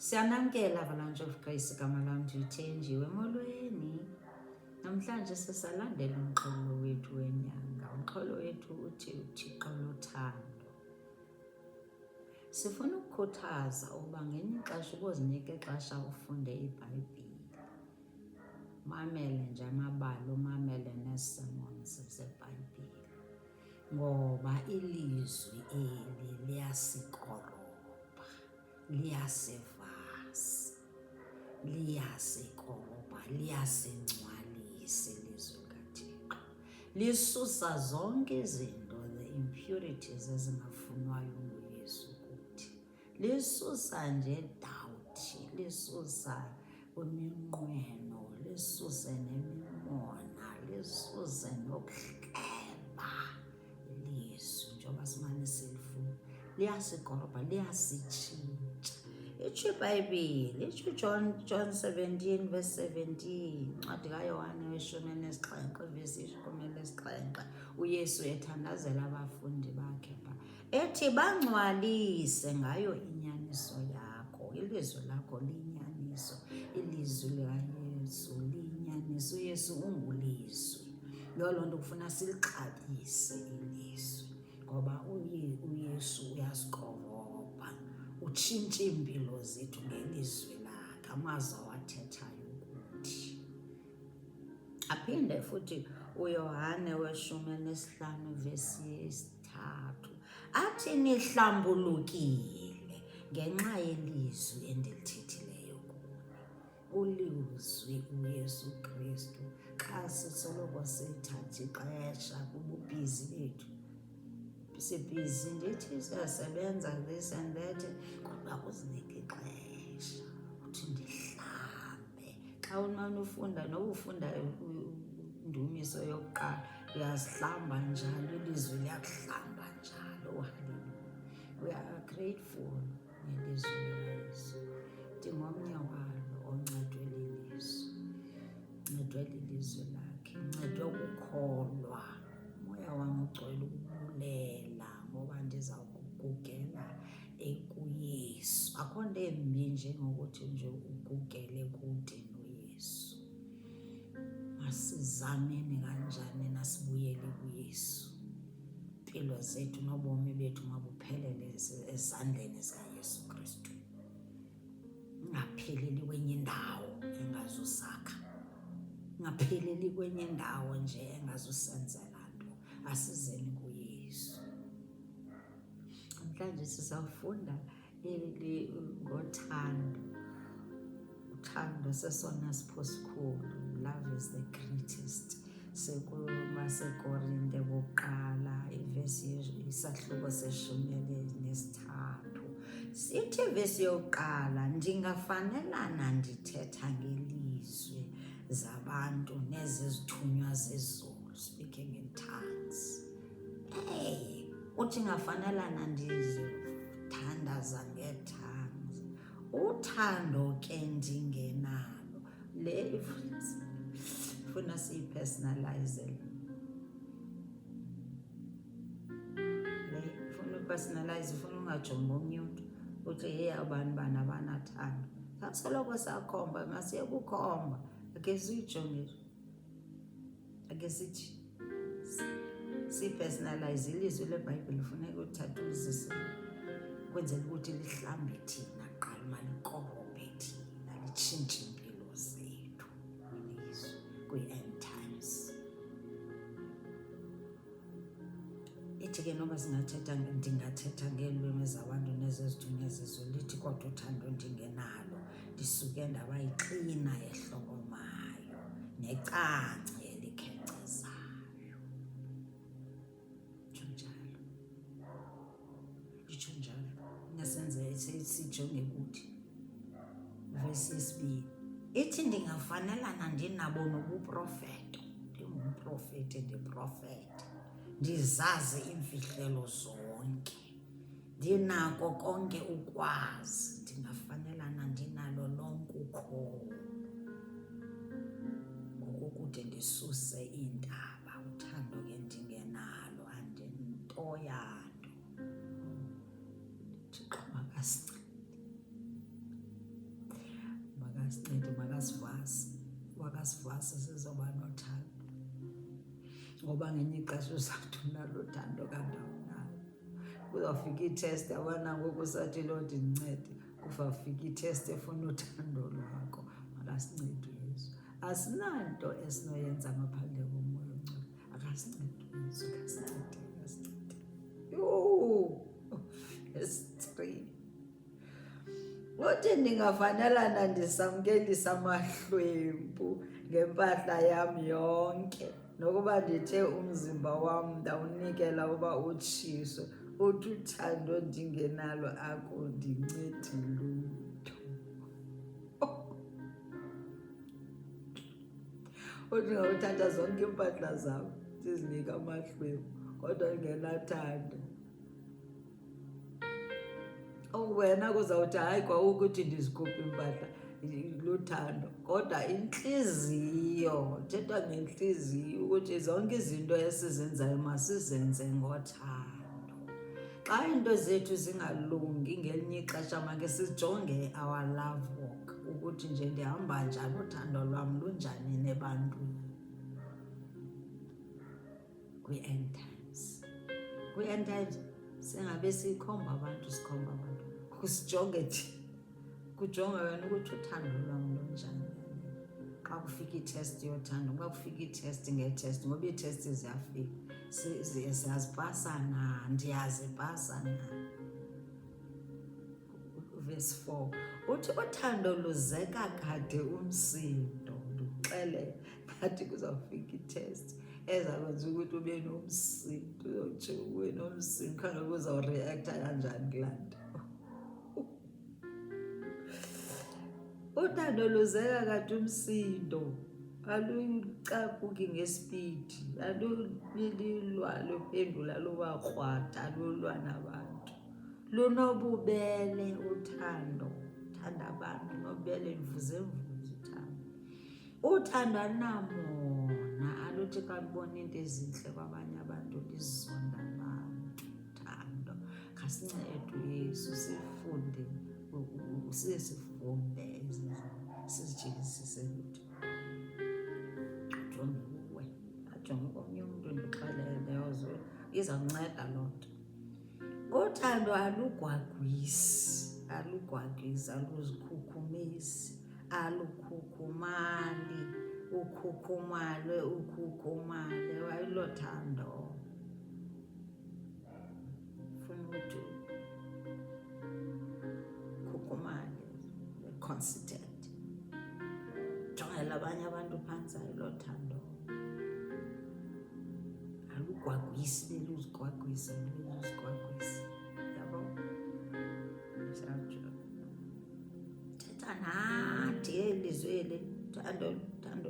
Siyanamkela Avalanche of Grace, igama lam ndithenjiwe molweni. Namhlanje sisalandela umxholo wethu wenyanga. Umxholo wethu uthi uThixo lothando. Sifuna ukukhuthaza uba ngenye ixesha ubozinika ixesha ufunde iBhayibhile. Mamele nje amabali, umamele nee-sermons zeBhayibhile. Ngoba ilizwi eli liyasikoroba, liyasivasa, liyasikoroba, liyasingcwalisa ilizwi likaThixo. Lisusa zonke izinto, the impurities ezingafunwayo nguYesu kuthi. Lisusa nje dawuthi, lisusa iminqweno, lisuse nemimona, lisuse nokuhleba ilizwi njengoba simane silifuna. Liyasikoroba, liyasitshintsha. Itsho iBhayibhile, itsho John 17 verse 17, ncwadi kaYohane weshumi elinesixhenxe, ivesi yeshumi elinesixhenxe, uYesu ethandazela abafundi bakhe pha, ethi bangcwalise ngayo inyaniso yakho. Ilizwi lakho liyinyaniso, ilizwi likaYesu liyinyaniso. uYesu ungulizwi. Yiyo loo nto kufuna silixabise ilizwi, ngoba uYesu uyasikoroba, utshintsha iimpilo zethu ngelizwi lakhe, amazwi awathethayo kuthi. Aphinde futhi uYohane weshumi elinesihlanu ivesi yesithathu athi nihlambulukile ngenxa yelizwi endilithethileyo kuni. Ulizwi uYesu Kristu. Xa sisoloko sithatha ixesha kububhizi bethu, sibhizi ndithi siyasebenza this and that, kodwa uzinike ixesha uthi ndihlambe. Xa umane ufunda nobufunda indumiso yokuqala, uyazihlamba njalo, ilizwi liyakuhlamba njalo. Hallelujah. We are grateful ngelizwi likaYesu. Ndingomnye walo oncedwe lilizwi, ncedwe lilizwi lakhe, ncedwe ukukholwa. Umoya wam ugcwele ukubulela ngoba ndiza kugugela kuYesu. Akho nto embi njengokuthi nje ugugele kude noYesu. Masizameni kanjani nasibuyele kuYesu. Impilo zethu nobomi bethu mabuphelele ezandleni zikaYesu Kristu. Ngapheleli kwenye indawo engazusakha, ngapheleli kwenye indawo nje engazusenzela nto. Asizeni kuYesu. Namhlanje sizawufunda ngothando. Uthando sesona sipho sikhulu. Love is the greatest. SeKorinte bokuqala ivesi isahluko seshumi elinesithathu. Sithi ivesi yokuqala, ndingafanelana ndithetha ngelizwi zabantu nezizithunywa zezulu, speaking in tongues. Uthi ngafanelana ndizithandaza ngeetongues. Uthando ke ndingenalo. Le ifuna siyipersonalize. Le ifuna upersonalize, ifuna ungajongi omnye umntu uthi hey abantu bana banathando. Sasoloko sakhomba, masiye kukhomba. Ake siyijonge, ake sithi sipersonalize ilizwi leBhayibhile. Funeka uthathe uzise kwenzela ukuthi lihlambe thina qala, malikorobe thina, litshintshe impilo zethu ilizwi kwi-end times. Ithi ke noba ndingathetha ngeelwimi zabantu nezezithunywa zezulu, lithi kodwa uthando ndingenalo, ndisuke ndaba yixina ehlokomayo necangce elikhenkcezayo. Nditsho njalo. Nasenze sijonge kuthi verse yesibini ithi ndingafanelana ndinabo nobuprofeto. Ndingumprofeti, ndiprofete, ndizazi iimfihlelo zonke, ndinako konke ukwazi. Ndingafanelana ndinalo lonke ukhono, ngokokude ndisuse iintaba. Uthando ke ndingenalo, andinto yanto. Thixo makasincede. vasivasi sizoba nothando, ngoba ngenye ixesha uzawuthi unalo thando kanti awunalo. Kuzawufika itest yabona ngoku usathi Lord ndincede, kuzawufika itest efuna uthando lwakho. Makasincede uYesu. Asinanto esinoyenza ngaphandle komoya ongcwele. Akasincede uYesu, akasincede. Verse 3. Uthi ndingafanelana ndisamkelisa amahlwempu ngempahla yam yonke, nokuba ndithe umzimba wam ndawunikela uba utshiswe, uthi uthando ndingenalo akundincedi lutho. Uthi ngawuthatha zonke iimpahla zam ndizinike amahlwempu kodwa ndingenathando. Wena kuzawuthi hayi kwa ukuthi ndizikhuphe iimpahla luthando, kodwa intliziyo, thethwa ngentliziyo ukuthi zonke izinto esizenzayo masizenze ngothando. Xa iinto zethu zingalungi ngelinye ixesha make sijonge our love walk ukuthi nje ndihamba njani, uthando lwam lunjani nebantwini. Kwi-end times, kwi-end times singabe sikhomba abantu, kusijonge thina, kujonga wena ukuthi uthando lwam lunjani. Xa kufika itest yothando, xa kufika itest ngetest, ngoba iitesti ziyafika, siyazipasa na, ndiyazipasa na. Verse 4, uthi uthando luzeka kade umsindo, luxele ngathi kuzawufika itest ezakwenza ukuthi ube nomsindo, uzotsho ube nomsindo, khangela uzawureacta kanjani kulaa nto. Uthando luzeka kade umsindo, alucaphuki ngespidi, alulilwa luphendula luba krwada, alulwa nabantu. Lunobubele uthando, thanda abantu, nobubele, mvuze uthando. Uthando alunamona, aluthi xa lubona into ezintle kwabanye abantu lizonda abantu. Uthando, khasincede uYesu sifunde, sifunde sizijikisise kuthi ujonge kuwe, ajonge komnye umntu ndixelele, izawunceda loo nto. Uthando alugwagwisi, aluzikhukhumisi, alukhukhumali, ukhukhumale, wayilo thando. Funa ukuthi ukhukhumale, considerate, jongela abanye abantu phantsi, ayilo thando. Alugwagwisi, beluzigwagwisa, yabo. Thetha nathi elizwe eli, thando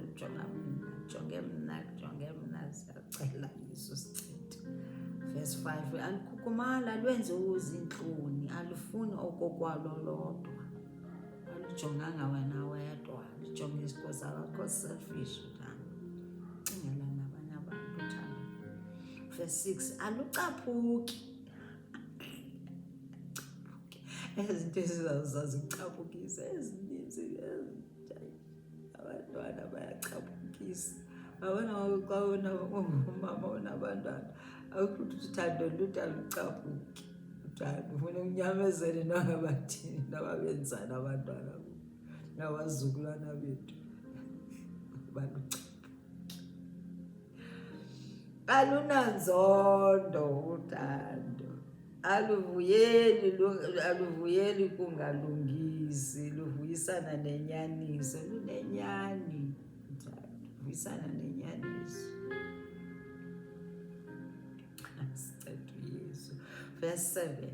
lijonga mna, jonge mna, siyacela Yesu sincede. Verse 5, alukhukhumali, alwenzi uzintloni, alufuni okokwalo lodwa, alujonganga wena wedwa, lujonge isikosi, akho selfish uthando, cingela nabanye abantu uthando. Verse 6, alucaphuki. Ezinto ezizazicapukisa ezininzi, abantwana bayacaphukisa. Abona xa umama unabantwana, akuthi uthando luthi alucaphuki. Uthando ufuna unyamezele nangabathini, nababenzani abantwana nabazukulwana bethu, balucaphuki. Alunanzondo uthando, aluvuyeli kungalungisi, luvuyisana nenyaniso, lunenyani uthando, luvuyisana nenyaniso. Sincede uYesu. Verse 7,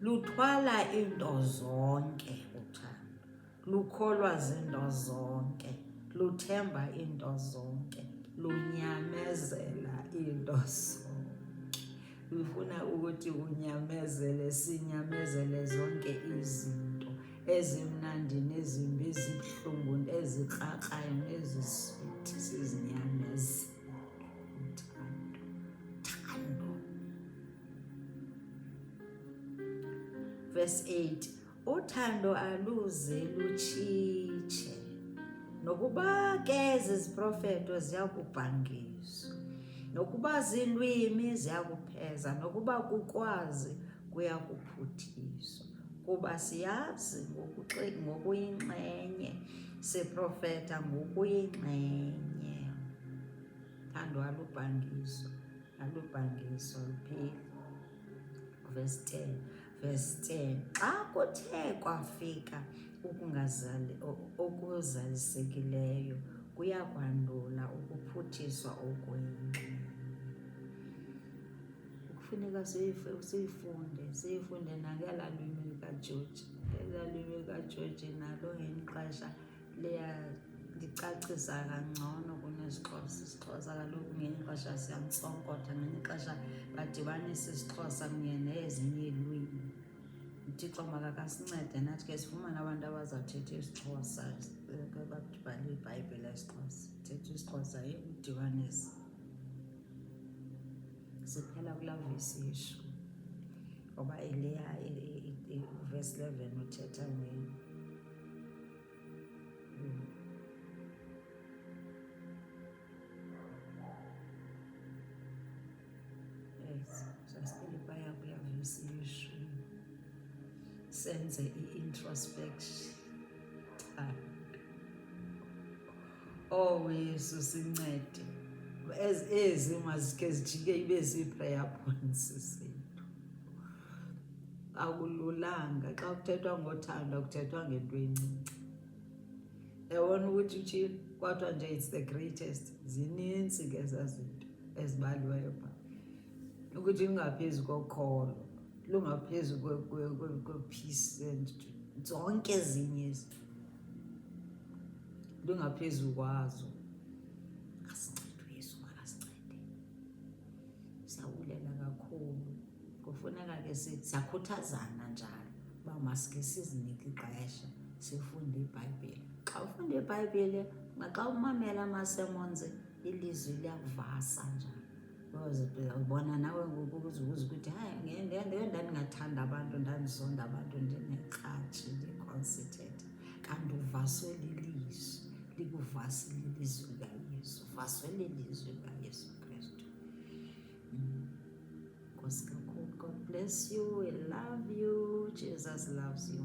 luthwala into zonke uthando, lukholwa zinto zonke, luthemba into zonke, lunyamezela into zonke. Lufuna ukuthi unyamezele, sinyamezele zonke izinto ezimnandi nezimbi, ezibuhlungu, ezikrakrayo neziswiti, sizinyamezele. Uthando. Verse 8, uthando aluze lutshitshe, nokuba ke ziziprofeto ziya kubhangiswa, nokuba ziilwimi ziya kupheza, nokuba kukwazi kuya kuphuthiswa, kuba siyazi ngokuyinxenye, siprofeta ngokuyinxenye. Thando alubhangiswa, alubhangiswa lupheli. Verse 10, xa kuthe kwafika okuzalisekileyo kuya kwandula ukuphuthiswa okuyinxenye. Kufuneka siyifunde nangelaa lwimi likaJoji. Elaa lwimi likaJoji nalo ngelinye ixesha licacisa kangcono kunesiXhosa. IsiXhosa kaloku ngelinye ixesha siyantsokotha, ngelinye ixesha badibanisa isiXhosa kunye nezinye iilwimi. uThixo makakasincede nathi ke sifumane abantu abazawuthetha isiXhosa, bakubhale iBhayibhile esiXhosa, thetha isiXhosa udibanisa. Siphela kulaa vesi yeshumi, ngoba ileya verse 11 uthetha sasibili phaya kulaa vesi yeshumi. Senze i-introspection. Oh Yesu sincede. Ezi mazikhe zijike ibe zii-prayer points zethu. Akululanga xa kuthethwa ngothando, kuthethwa ngento encinci. Yabona ukuthi utshile kwathiwa nje it's the greatest. Zinintsi ke ezaa zinto ezibaliweyo phaa, ukuthi lungaphezu kokholo, lungaphezu kwe-peace and zonke ezinye izinto, lungaphezu kwazo. Asincede uYesu, makasincede. Siyabulela kakhulu. Kufuneka ke siyakhuthazana njalo uba masikhe sizinike ixesha sifunde iBhayibhile. Xa ufunda iBhayibhile, naxa umamela amasemonzi, ilizwi liyakuvasa njalo. Uzibona nawe ngoku uzubuza ukuthi hayi ndandingathanda abantu, ndandizonda abantu, ndinekratshi, ndiconsited. Kanti uvaswe lilizwi, likuvasile ilizwi likaYesu, uvaswe lilizwi likaYesu Kristu. Nkosi kakhulu. God bless you. We love you. Jesus loves you.